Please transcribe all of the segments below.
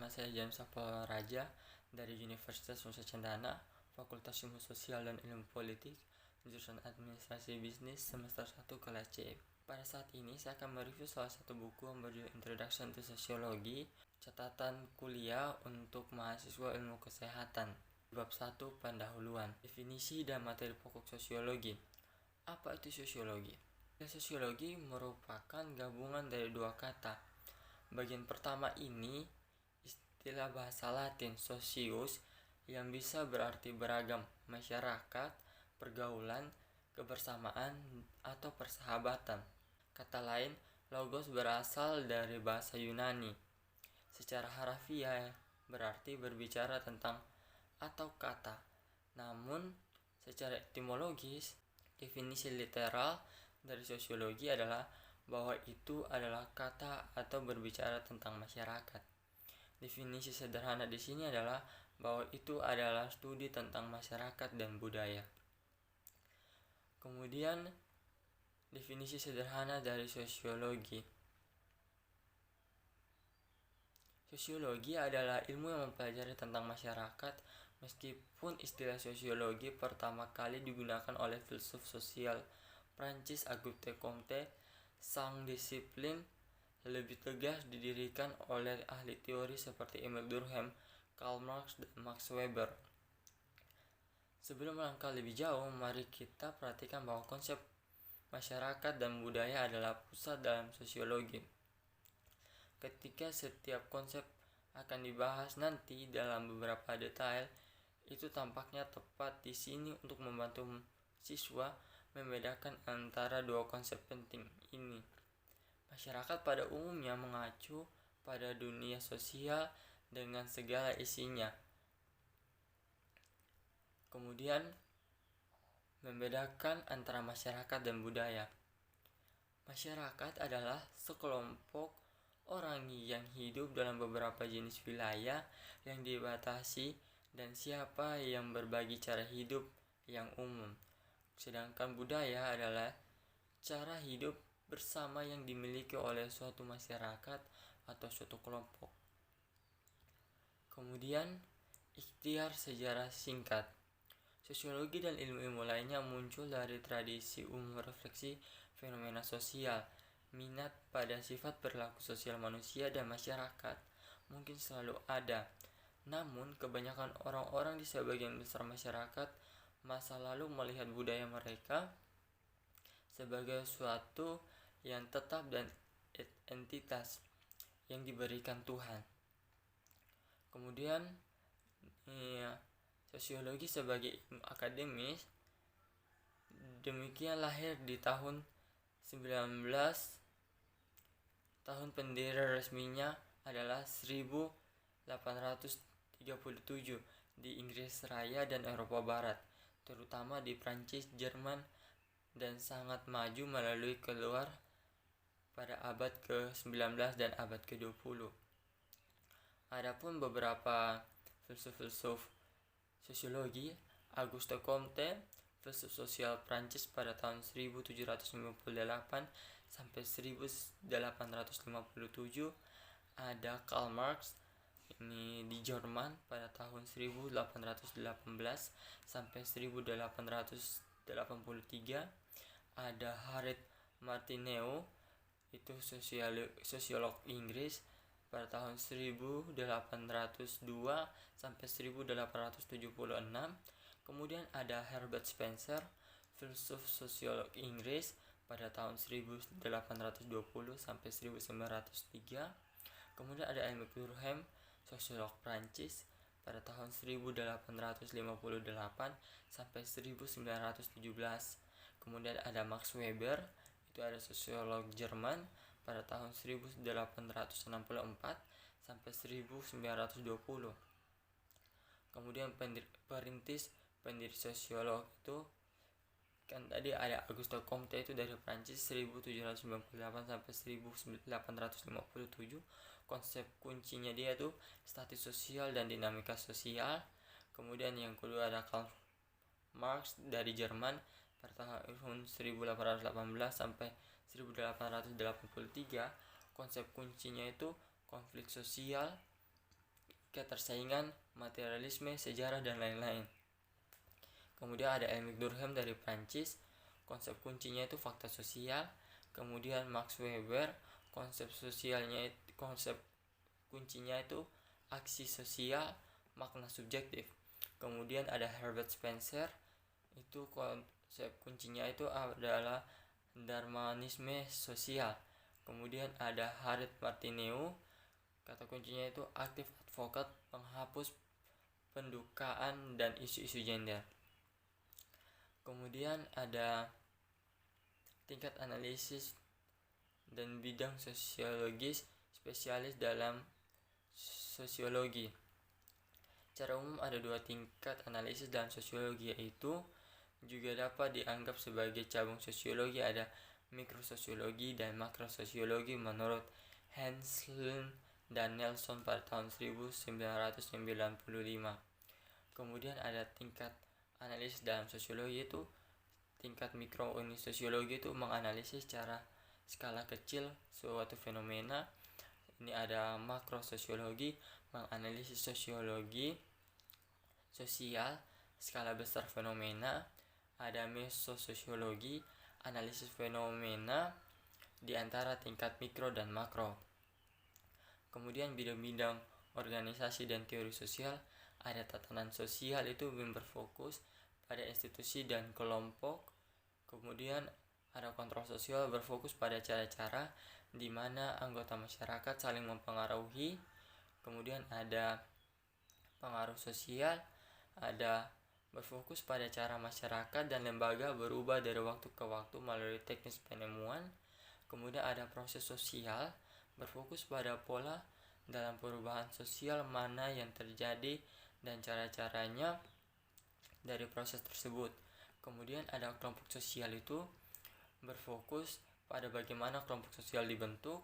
Nama saya James Sapal Raja dari Universitas Nusa Cendana, Fakultas Ilmu Sosial dan Ilmu Politik, jurusan Administrasi Bisnis semester 1 kelas C. Pada saat ini saya akan mereview salah satu buku yang berjudul Introduction to Sociology, catatan kuliah untuk mahasiswa ilmu kesehatan. Bab 1 pendahuluan, definisi dan materi pokok sosiologi. Apa itu sosiologi? Sosiologi merupakan gabungan dari dua kata. Bagian pertama ini istilah bahasa Latin socius yang bisa berarti beragam, masyarakat, pergaulan, kebersamaan, atau persahabatan. Kata lain, logos berasal dari bahasa Yunani. Secara harafiah berarti berbicara tentang atau kata. Namun, secara etimologis, definisi literal dari sosiologi adalah bahwa itu adalah kata atau berbicara tentang masyarakat. Definisi sederhana di sini adalah bahwa itu adalah studi tentang masyarakat dan budaya. Kemudian, definisi sederhana dari sosiologi. Sosiologi adalah ilmu yang mempelajari tentang masyarakat, meskipun istilah sosiologi pertama kali digunakan oleh filsuf sosial Prancis Auguste Comte. Sang disiplin lebih tegas didirikan oleh ahli teori seperti Emil Durkheim, Karl Marx, dan Max Weber. Sebelum melangkah lebih jauh, mari kita perhatikan bahwa konsep masyarakat dan budaya adalah pusat dalam sosiologi. Ketika setiap konsep akan dibahas nanti dalam beberapa detail, itu tampaknya tepat di sini untuk membantu siswa membedakan antara dua konsep penting ini. Masyarakat pada umumnya mengacu pada dunia sosial dengan segala isinya. Kemudian, membedakan antara masyarakat dan budaya. Masyarakat adalah sekelompok orang yang hidup dalam beberapa jenis wilayah yang dibatasi dan siapa yang berbagi cara hidup yang umum. Sedangkan budaya adalah cara hidup bersama yang dimiliki oleh suatu masyarakat atau suatu kelompok. Kemudian, ikhtiar sejarah singkat. Sosiologi dan ilmu-ilmu lainnya muncul dari tradisi umum refleksi fenomena sosial. Minat pada sifat perilaku sosial manusia dan masyarakat mungkin selalu ada. Namun, kebanyakan orang-orang di sebagian besar masyarakat masa lalu melihat budaya mereka sebagai suatu yang tetap dan entitas yang diberikan Tuhan. Kemudian, sosiologi sebagai ilmu akademis demikian lahir di tahun 19 pendiri resminya adalah 1837 di Inggris Raya dan Eropa Barat, terutama di Prancis, Jerman, dan sangat maju melalui keluar pada abad ke-19 dan abad ke-20. Adapun beberapa filsuf sosiologi, Auguste Comte, filsuf sosial Prancis pada tahun 1758 sampai 1857, ada Karl Marx ini di Jerman pada tahun 1818 sampai 1883, ada Harriet Martineau itu sosiolog Inggris pada tahun 1802 sampai 1876. Kemudian ada Herbert Spencer, filsuf sosiolog Inggris pada tahun 1820 sampai 1903. Kemudian ada Emil Durkheim, sosiolog Prancis pada tahun 1858 sampai 1917. Kemudian ada Max Weber, itu ada sosiolog Jerman pada tahun 1864 sampai 1920. Kemudian pendiri sosiolog itu kan tadi ada Auguste Comte itu dari Prancis 1798 sampai 1857. Konsep kuncinya dia tuh status sosial dan dinamika sosial. Kemudian yang kedua ada Karl Marx dari Jerman pada tahun 1818 sampai 1883. Konsep kuncinya itu konflik sosial ketersaingan, materialisme, sejarah, dan lain-lain. Kemudian ada Emile Durkheim dari Prancis, konsep kuncinya itu fakta sosial. Kemudian Max Weber, konsep kuncinya itu aksi sosial, makna subjektif. Kemudian ada Herbert Spencer, itu konsep kuncinya itu adalah darmanisme sosial. Kemudian ada Harriet Martineau, kata kuncinya itu aktif advokat penghapus pendukaan dan isu-isu gender. Kemudian ada tingkat analisis dan bidang sosiologis, spesialis dalam sosiologi. Secara umum ada 2 tingkat analisis dalam sosiologi, yaitu juga dapat dianggap sebagai cabang sosiologi, ada mikrososiologi dan makrososiologi menurut Henslin dan Nelson pada tahun 1995. Kemudian ada tingkat analisis dalam sosiologi, itu tingkat mikro. Unit sosiologi itu menganalisis secara skala kecil suatu fenomena. Ini ada makrososiologi, menganalisis sosiologi sosial skala besar fenomena. Ada mesososiologi, analisis fenomena di antara tingkat mikro dan makro. Kemudian bidang-bidang organisasi dan teori sosial, ada tatanan sosial, itu berfokus pada institusi dan kelompok. Kemudian ada kontrol sosial, berfokus pada cara-cara di mana anggota masyarakat saling mempengaruhi. Kemudian ada pengaruh sosial, ada berfokus pada cara masyarakat dan lembaga berubah dari waktu ke waktu melalui teknis penemuan. Kemudian ada proses sosial, berfokus pada pola dalam perubahan sosial mana yang terjadi dan cara-caranya dari proses tersebut. Kemudian ada kelompok sosial, itu berfokus pada bagaimana kelompok sosial dibentuk.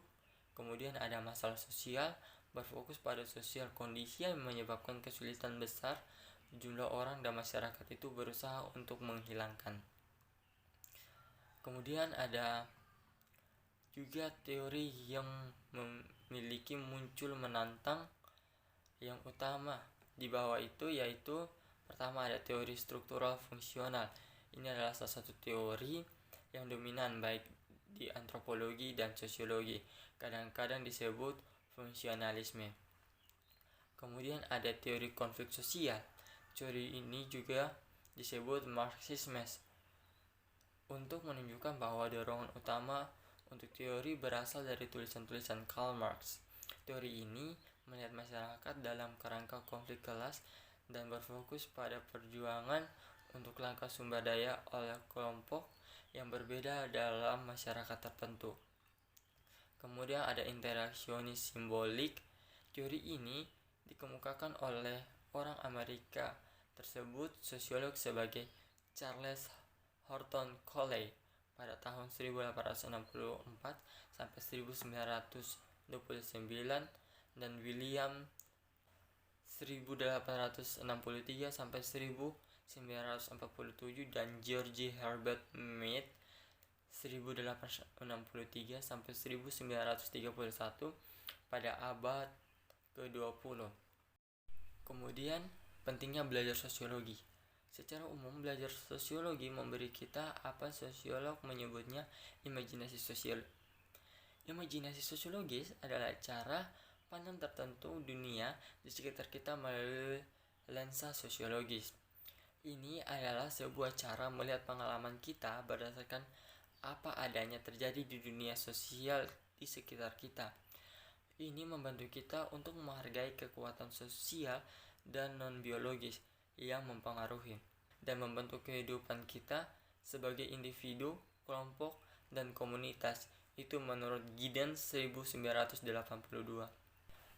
Kemudian ada masalah sosial, berfokus pada sosial kondisi yang menyebabkan kesulitan besar jumlah orang dan masyarakat itu berusaha untuk menghilangkan. Kemudian ada juga teori yang memiliki muncul menantang. Yang utama di bawah itu yaitu pertama ada teori struktural fungsional. Ini adalah salah satu teori yang dominan baik di antropologi dan sosiologi, kadang-kadang disebut fungsionalisme. Kemudian ada teori konflik sosial. Teori ini juga disebut Marxisme, untuk menunjukkan bahwa dorongan utama untuk teori berasal dari tulisan-tulisan Karl Marx. Teori ini melihat masyarakat dalam kerangka konflik kelas dan berfokus pada perjuangan untuk langkah sumber daya oleh kelompok yang berbeda dalam masyarakat tertentu. Kemudian ada interaksionis simbolik. Teori ini dikemukakan oleh orang Amerika tersebut, sosiolog, sebagai Charles Horton Coley pada tahun 1864 sampai 1929 dan William 1863 sampai 1947 dan George Herbert Mead 1863 sampai 1931 pada abad ke-20. Kemudian pentingnya belajar sosiologi. Secara umum belajar sosiologi memberi kita apa sosiolog menyebutnya imajinasi sosial. Imajinasi sosiologis adalah cara pandang tertentu dunia di sekitar kita melalui lensa sosiologis. Ini adalah sebuah cara melihat pengalaman kita berdasarkan apa adanya terjadi di dunia sosial di sekitar kita. Ini membantu kita untuk menghargai kekuatan sosial dan non-biologis yang mempengaruhi dan membentuk kehidupan kita sebagai individu, kelompok, dan komunitas. Itu menurut Giddens 1982.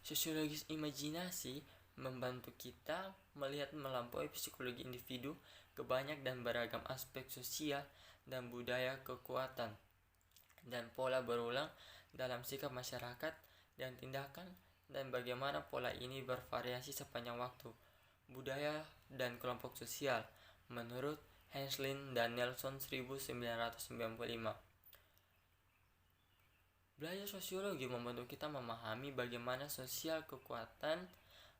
Sosiologis imajinasi membantu kita melihat melampaui psikologi individu ke banyak dan beragam aspek sosial dan budaya, kekuatan dan pola berulang dalam sikap masyarakat dan tindakan, dan bagaimana pola ini bervariasi sepanjang waktu, budaya, dan kelompok sosial menurut Henslin dan Nelson 1995. Belajar sosiologi membantu kita memahami bagaimana sosial kekuatan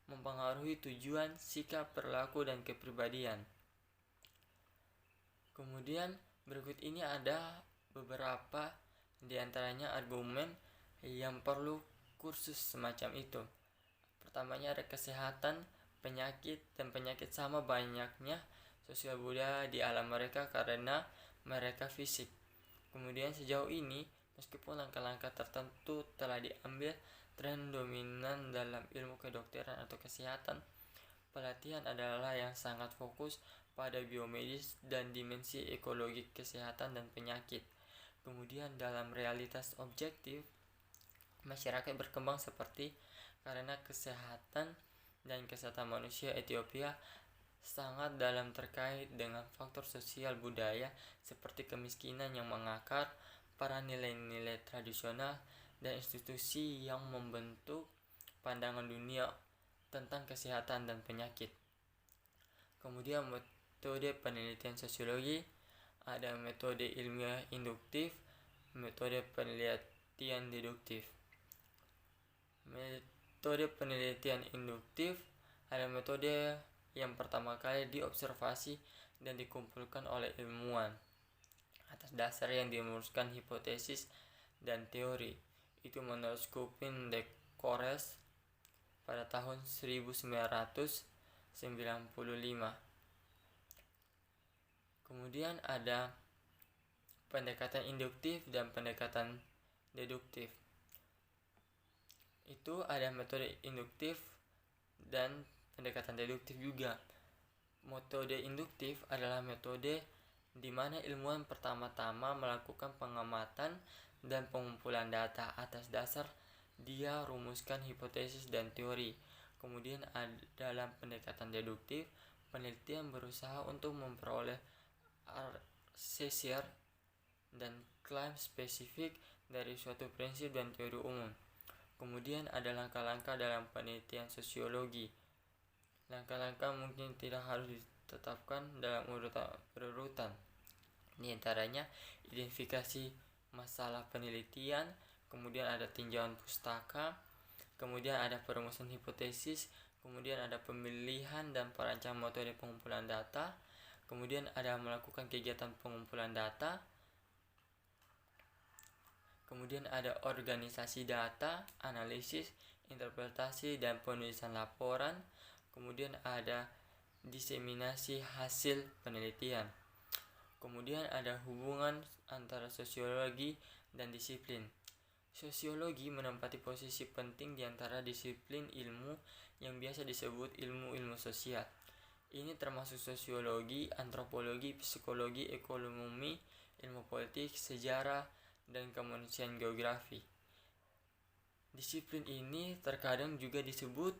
mempengaruhi tujuan, sikap, perilaku, dan kepribadian. Kemudian berikut ini ada beberapa di antaranya argumen yang perlu kursus semacam itu. Pertamanya ada kesehatan, penyakit, dan penyakit sama banyaknya sosial budaya di alam mereka karena mereka fisik. Kemudian sejauh ini, meskipun langkah-langkah tertentu telah diambil, tren dominan dalam ilmu kedokteran atau kesehatan, pelatihan adalah yang sangat fokus pada biomedis dan dimensi ekologi kesehatan dan penyakit. Kemudian dalam realitas objektif, masyarakat berkembang seperti karena kesehatan dan kesehatan manusia Ethiopia sangat dalam terkait dengan faktor sosial budaya seperti kemiskinan yang mengakar, para nilai-nilai tradisional, dan institusi yang membentuk pandangan dunia tentang kesehatan dan penyakit. Kemudian metode penelitian sosiologi, ada metode ilmiah induktif, metode penelitian deduktif. Metode penelitian induktif ada metode yang pertama kali diobservasi dan dikumpulkan oleh ilmuwan atas dasar yang dirumuskan hipotesis dan teori. Itu menurut Skupin de Kores pada tahun 1995. Kemudian ada pendekatan induktif dan pendekatan deduktif. Itu ada metode induktif dan pendekatan deduktif juga. Metode induktif adalah metode di mana ilmuwan pertama-tama melakukan pengamatan dan pengumpulan data atas dasar dia rumuskan hipotesis dan teori. Kemudian dalam pendekatan deduktif, penelitian berusaha untuk memperoleh asesor dan klaim spesifik dari suatu prinsip dan teori umum. Kemudian ada langkah-langkah dalam penelitian sosiologi. Langkah-langkah mungkin tidak harus ditetapkan dalam urutan. Di antaranya identifikasi masalah penelitian, kemudian ada tinjauan pustaka, kemudian ada perumusan hipotesis, kemudian ada pemilihan dan perancangan metode pengumpulan data, kemudian ada melakukan kegiatan pengumpulan data, kemudian ada organisasi data, analisis, interpretasi, dan penulisan laporan. Kemudian ada diseminasi hasil penelitian. Kemudian ada hubungan antara sosiologi dan disiplin. Sosiologi menempati posisi penting di antara disiplin ilmu yang biasa disebut ilmu-ilmu sosial. Ini termasuk sosiologi, antropologi, psikologi, ekonomi, ilmu politik, sejarah, dan kemanusiaan geografi. Disiplin ini terkadang juga disebut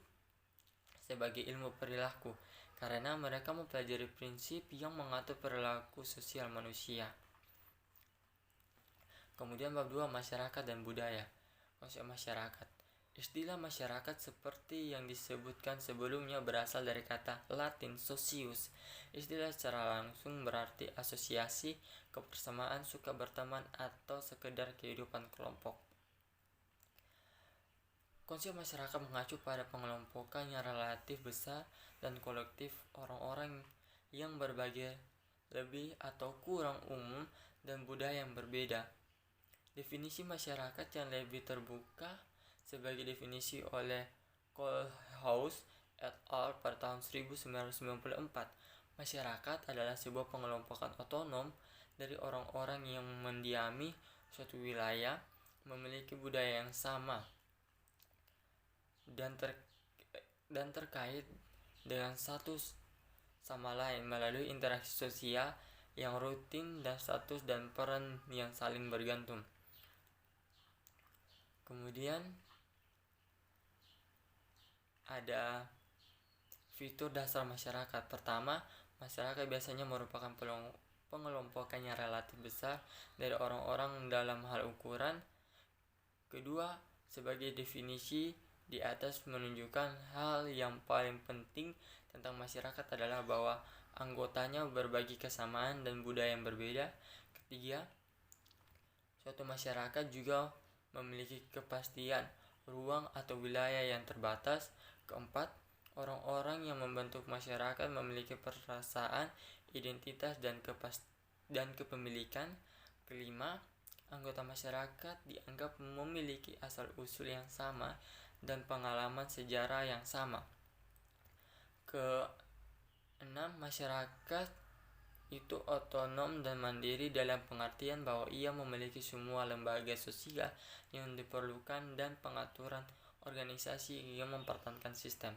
sebagai ilmu perilaku karena mereka mempelajari prinsip yang mengatur perilaku sosial manusia. Kemudian bab 2, masyarakat dan budaya. Konsep masyarakat. Istilah masyarakat seperti yang disebutkan sebelumnya berasal dari kata Latin socius. Istilah secara langsung berarti asosiasi, kebersamaan, suka berteman, atau sekedar kehidupan kelompok. Konsep masyarakat mengacu pada pengelompokan yang relatif besar dan kolektif orang-orang yang berbagi lebih atau kurang umum dan budaya yang berbeda. Definisi masyarakat yang lebih terbuka sebagai definisi oleh Kohlhaas et al. Pada tahun 1994, masyarakat adalah sebuah pengelompokan otonom dari orang-orang yang mendiami suatu wilayah, memiliki budaya yang sama, dan terkait dengan satu sama lain melalui interaksi sosial yang rutin dan status dan peran yang saling bergantung. Kemudian ada fitur dasar masyarakat. Pertama, masyarakat biasanya merupakan pengelompokan yang relatif besar dari orang-orang dalam hal ukuran. Kedua, sebagai definisi di atas menunjukkan hal yang paling penting tentang masyarakat adalah bahwa anggotanya berbagi kesamaan dan budaya yang berbeda. Ketiga, suatu masyarakat juga memiliki kepastian ruang atau wilayah yang terbatas. Keempat, Orang-orang yang membentuk masyarakat memiliki perasaan, identitas, dan kepemilikan. Kelima, anggota masyarakat dianggap memiliki asal-usul yang sama dan pengalaman sejarah yang sama. Keenam, masyarakat itu otonom dan mandiri dalam pengertian bahwa ia memiliki semua lembaga sosial yang diperlukan dan pengaturan organisasi yang mempertahankan sistem.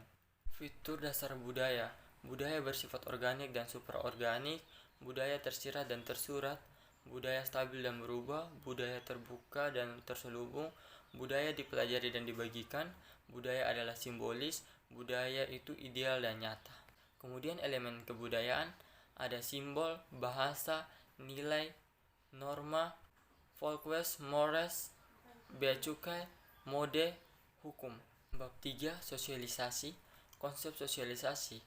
Fitur dasar budaya. Budaya bersifat organik dan superorganik, budaya tersirat dan tersurat, budaya stabil dan berubah, budaya terbuka dan terselubung, budaya dipelajari dan dibagikan, budaya adalah simbolis, budaya itu ideal dan nyata. Kemudian elemen kebudayaan, ada simbol, bahasa, nilai, norma, folklore, mores, bea cukai, mode, hukum. Bab 3, sosialisasi. Konsep sosialisasi.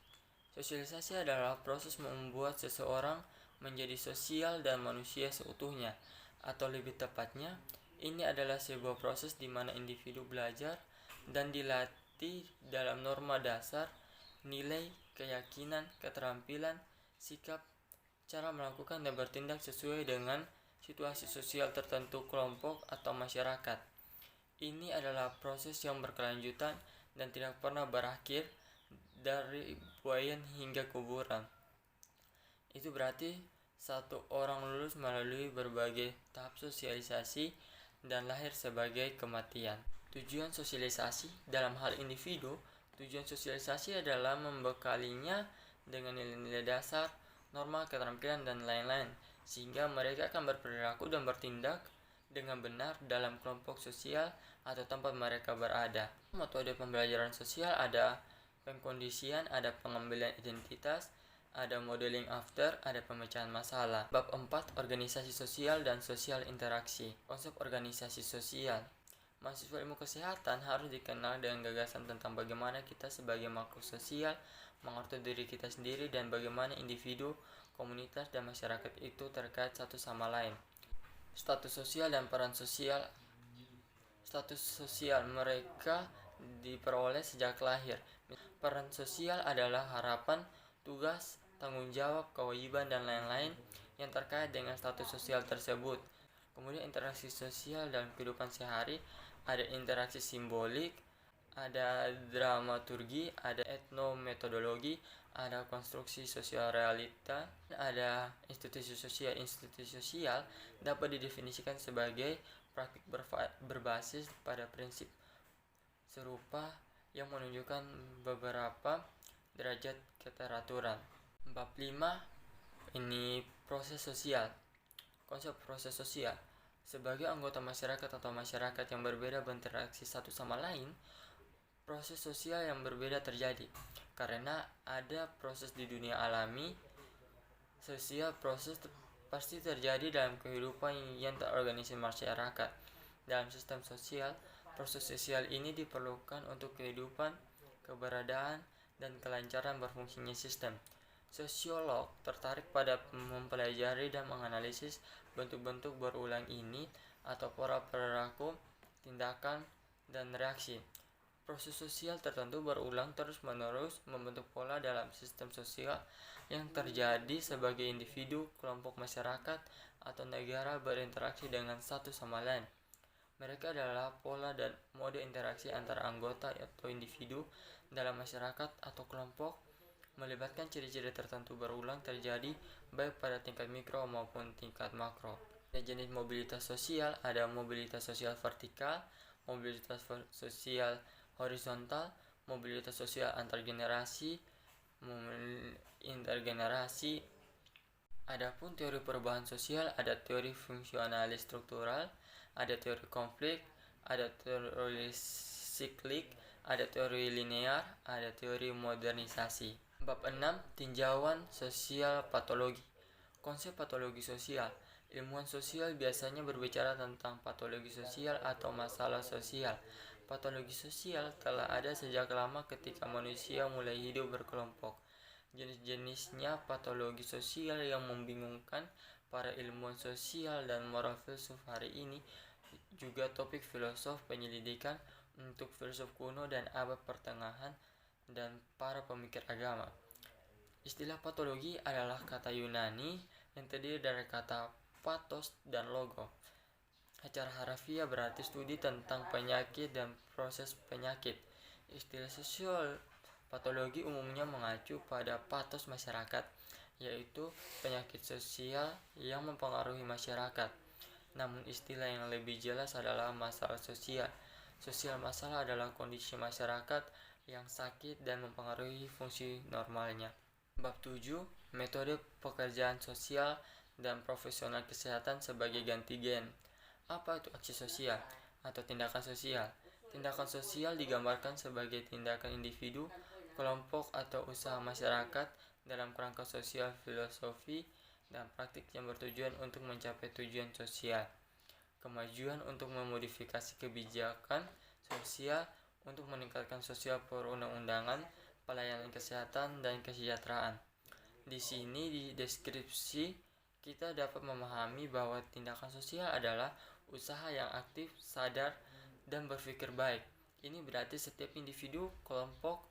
Sosialisasi adalah proses membuat seseorang menjadi sosial dan manusia seutuhnya, atau lebih tepatnya, ini adalah sebuah proses di mana individu belajar dan dilatih dalam norma dasar, nilai, keyakinan, keterampilan, sikap, cara melakukan dan bertindak sesuai dengan situasi sosial tertentu kelompok atau masyarakat. Ini adalah proses yang berkelanjutan dan tidak pernah berakhir dari buayan hingga kuburan. Itu berarti satu orang lulus melalui berbagai tahap sosialisasi dan lahir sebagai kematian. Tujuan sosialisasi dalam hal individu, tujuan sosialisasi adalah membekalinya dengan nilai-nilai dasar, norma, keterampilan, dan lain-lain, sehingga mereka akan berperilaku dan bertindak dengan benar dalam kelompok sosial atau tempat mereka berada. Metode pembelajaran sosial ada pengkondisian, ada pengambilan identitas, ada modeling after, ada pemecahan masalah. Bab 4, organisasi sosial dan sosial interaksi. Konsep organisasi sosial. Mahasiswa ilmu kesehatan harus dikenal dengan gagasan tentang bagaimana kita sebagai makhluk sosial mengatur diri kita sendiri dan bagaimana individu, komunitas, dan masyarakat itu terkait satu sama lain. Status sosial dan peran sosial. Status sosial mereka diperoleh sejak lahir. Peran sosial adalah harapan, tugas, tanggung jawab, kewajiban, dan lain-lain yang terkait dengan status sosial tersebut. Kemudian interaksi sosial dalam kehidupan sehari, ada interaksi simbolik, ada dramaturgi, ada etnometodologi, ada konstruksi sosial realita, ada institusi sosial. Institusi sosial dapat didefinisikan sebagai praktik berbasis pada prinsip serupa yang menunjukkan beberapa derajat keteraturan. Bab 5, ini proses sosial. Konsep proses sosial. Sebagai anggota masyarakat atau masyarakat yang berbeda berinteraksi satu sama lain, proses sosial yang berbeda terjadi. Karena ada proses di dunia alami, sosial proses pasti terjadi dalam kehidupan yang terorganisir masyarakat. Dalam sistem sosial, proses sosial ini diperlukan untuk kehidupan, keberadaan, dan kelancaran berfungsinya sistem. Sosiolog tertarik pada mempelajari dan menganalisis bentuk-bentuk berulang ini atau pola perilaku, tindakan, dan reaksi. Proses sosial tertentu berulang terus-menerus membentuk pola dalam sistem sosial yang terjadi sebagai individu, kelompok masyarakat, atau negara berinteraksi dengan satu sama lain. Mereka adalah pola dan mode interaksi antara anggota atau individu dalam masyarakat atau kelompok, melibatkan ciri-ciri tertentu berulang terjadi baik pada tingkat mikro maupun tingkat makro. Ada jenis mobilitas sosial, ada mobilitas sosial vertikal, mobilitas sosial horizontal, mobilitas sosial antar generasi, intergenerasi. Adapun teori perubahan sosial, ada teori fungsionalis struktural, ada teori konflik, ada teori siklik, ada teori linear, ada teori modernisasi. Bab 6, tinjauan sosial patologi. Konsep patologi sosial. Ilmuwan sosial biasanya berbicara tentang patologi sosial atau masalah sosial. Patologi sosial telah ada sejak lama ketika manusia mulai hidup berkelompok. Jenis-jenisnya patologi sosial yang membingungkan para ilmuwan sosial dan moral filsuf hari ini juga topik filosof penyelidikan untuk filsuf kuno dan abad pertengahan dan para pemikir agama. Istilah patologi adalah kata Yunani yang terdiri dari kata pathos dan logo. Secara harfiah berarti studi tentang penyakit dan proses penyakit. Istilah sosial patologi umumnya mengacu pada pathos masyarakat, yaitu penyakit sosial yang mempengaruhi masyarakat. Namun istilah yang lebih jelas adalah masalah sosial. Sosial masalah adalah kondisi masyarakat yang sakit dan mempengaruhi fungsi normalnya. Bab 7. Metode pekerjaan sosial dan profesional kesehatan sebagai ganti gen. Apa itu aksi sosial atau tindakan sosial? Tindakan sosial digambarkan sebagai tindakan individu, kelompok atau usaha masyarakat dalam kerangka sosial, filosofi, dan praktik yang bertujuan untuk mencapai tujuan sosial. Kemajuan untuk memodifikasi kebijakan sosial untuk meningkatkan sosial perundang-undangan, pelayanan kesehatan, dan kesejahteraan. Di sini di deskripsi kita dapat memahami bahwa tindakan sosial adalah usaha yang aktif, sadar, dan berpikir baik. Ini berarti setiap individu, kelompok,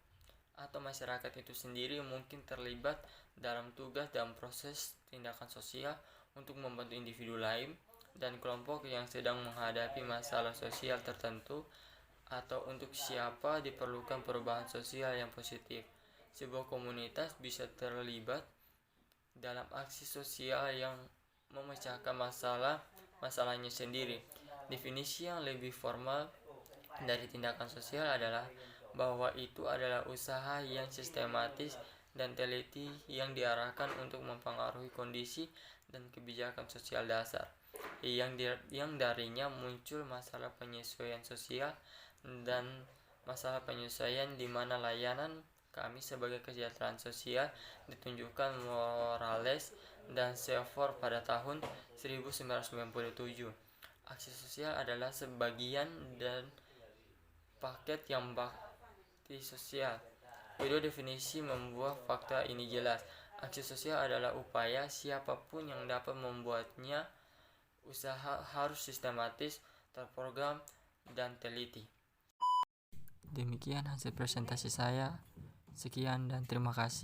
atau masyarakat itu sendiri mungkin terlibat dalam tugas dan proses tindakan sosial untuk membantu individu lain dan kelompok yang sedang menghadapi masalah sosial tertentu, atau untuk siapa diperlukan perubahan sosial yang positif. Sebuah komunitas bisa terlibat dalam aksi sosial yang memecahkan masalahnya sendiri. Definisi yang lebih formal dari tindakan sosial adalah bahwa itu adalah usaha yang sistematis dan teliti yang diarahkan untuk mempengaruhi kondisi dan kebijakan sosial dasar, yang darinya muncul masalah penyesuaian sosial dan masalah penyesuaian di mana layanan kami sebagai kesejahteraan sosial ditunjukkan Morales dan Sefor pada tahun 1997. Aksi sosial adalah sebagian dan paket yang bakti sosial. Kedua definisi membuat fakta ini jelas. Aksi sosial adalah upaya siapapun yang dapat membuatnya. Usaha harus sistematis, terprogram, dan teliti. Demikian hasil presentasi saya. Sekian dan terima kasih.